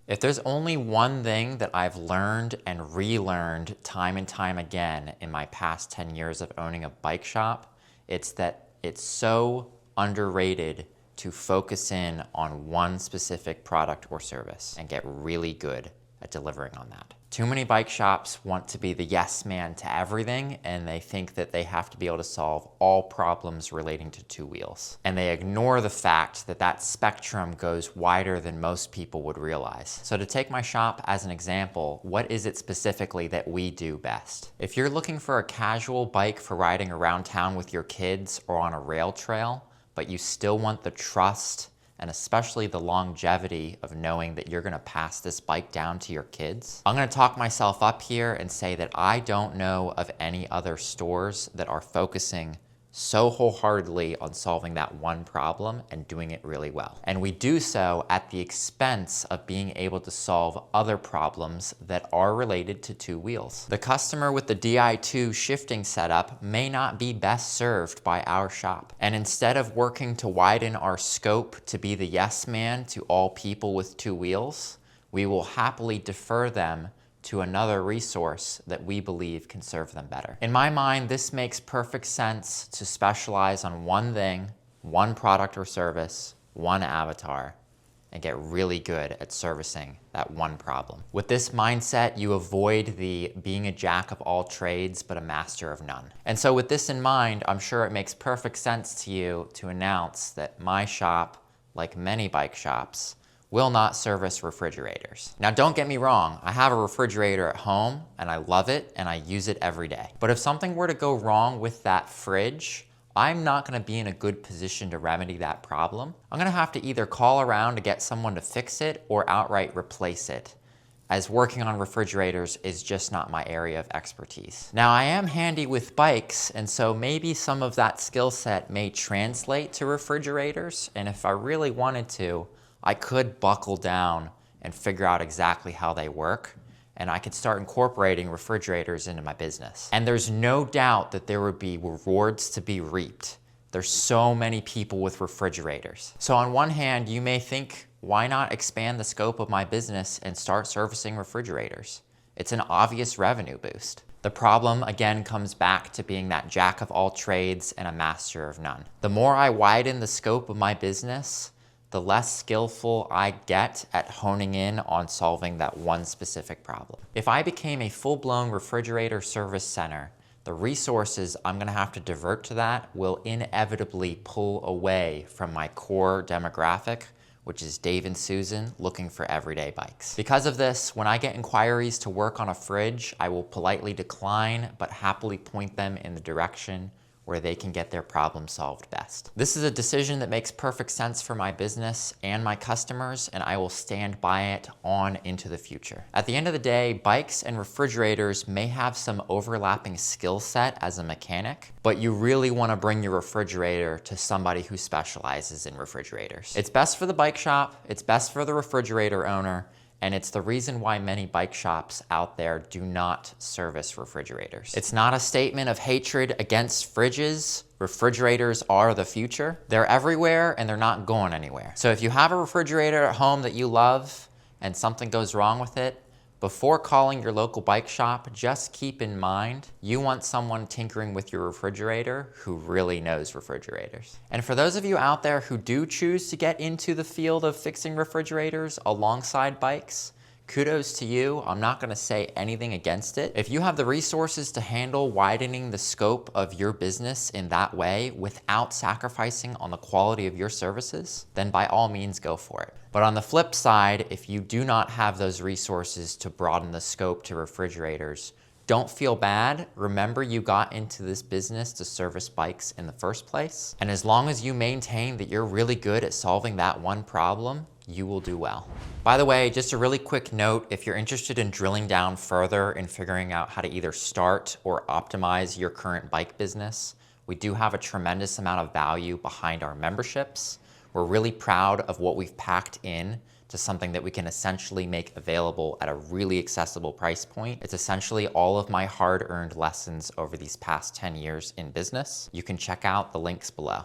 If there's only one thing that I've learned and relearned time and time again in my past 10 years of owning a bike shop, it's that it's so underrated to focus in on one specific product or service and get really good at delivering on that. Too many bike shops want to be the yes man to everything, and they think that they have to be able to solve all problems relating to two wheels. And they ignore the fact that that spectrum goes wider than most people would realize. So to take my shop as an example, what is it specifically that we do best? If you're looking for a casual bike for riding around town with your kids or on a rail trail, but you still want the trust and especially the longevity of knowing that you're gonna pass this bike down to your kids, I'm gonna talk myself up here and say that I don't know of any other stores that are focusing so wholeheartedly on solving that one problem and doing it really well. And we do so at the expense of being able to solve other problems that are related to two wheels. The customer with the Di2 shifting setup may not be best served by our shop. And instead of working to widen our scope to be the yes man to all people with two wheels, we will happily defer them to another resource that we believe can serve them better. In my mind, this makes perfect sense to specialize on one thing, one product or service, one avatar, and get really good at servicing that one problem. With this mindset, you avoid the being a jack of all trades, but a master of none. And so with this in mind, I'm sure it makes perfect sense to you to announce that my shop, like many bike shops, will not service refrigerators. Now don't get me wrong, I have a refrigerator at home and I love it and I use it every day. But if something were to go wrong with that fridge, I'm not gonna be in a good position to remedy that problem. I'm gonna have to either call around to get someone to fix it or outright replace it, as working on refrigerators is just not my area of expertise. Now I am handy with bikes, and so maybe some of that skill set may translate to refrigerators, and if I really wanted to, I could buckle down and figure out exactly how they work, and I could start incorporating refrigerators into my business. And there's no doubt that there would be rewards to be reaped. There's so many people with refrigerators. So on one hand, you may think, why not expand the scope of my business and start servicing refrigerators? It's an obvious revenue boost. The problem, again, comes back to being that jack of all trades and a master of none. The more I widen the scope of my business, the less skillful I get at honing in on solving that one specific problem. If I became a full-blown refrigerator service center, the resources I'm gonna have to divert to that will inevitably pull away from my core demographic, which is Dave and Susan looking for everyday bikes. Because of this, when I get inquiries to work on a fridge, I will politely decline, but happily point them in the direction where they can get their problem solved best. This is a decision that makes perfect sense for my business and my customers, and I will stand by it on into the future. At the end of the day, bikes and refrigerators may have some overlapping skill set as a mechanic, but you really wanna bring your refrigerator to somebody who specializes in refrigerators. It's best for the bike shop, it's best for the refrigerator owner, and it's the reason why many bike shops out there do not service refrigerators. It's not a statement of hatred against fridges. Refrigerators are the future. They're everywhere and they're not going anywhere. So if you have a refrigerator at home that you love and something goes wrong with it, before calling your local bike shop, just keep in mind you want someone tinkering with your refrigerator who really knows refrigerators. And for those of you out there who do choose to get into the field of fixing refrigerators alongside bikes, kudos to you. I'm not gonna say anything against it. If you have the resources to handle widening the scope of your business in that way without sacrificing on the quality of your services, then by all means go for it. But on the flip side, if you do not have those resources to broaden the scope to refrigerators, don't feel bad. Remember, you got into this business to service bikes in the first place. And as long as you maintain that you're really good at solving that one problem, you will do well. By the way, just a really quick note, if you're interested in drilling down further and figuring out how to either start or optimize your current bike business, we do have a tremendous amount of value behind our memberships. We're really proud of what we've packed in to something that we can essentially make available at a really accessible price point. It's essentially all of my hard-earned lessons over these past 10 years in business. You can check out the links below.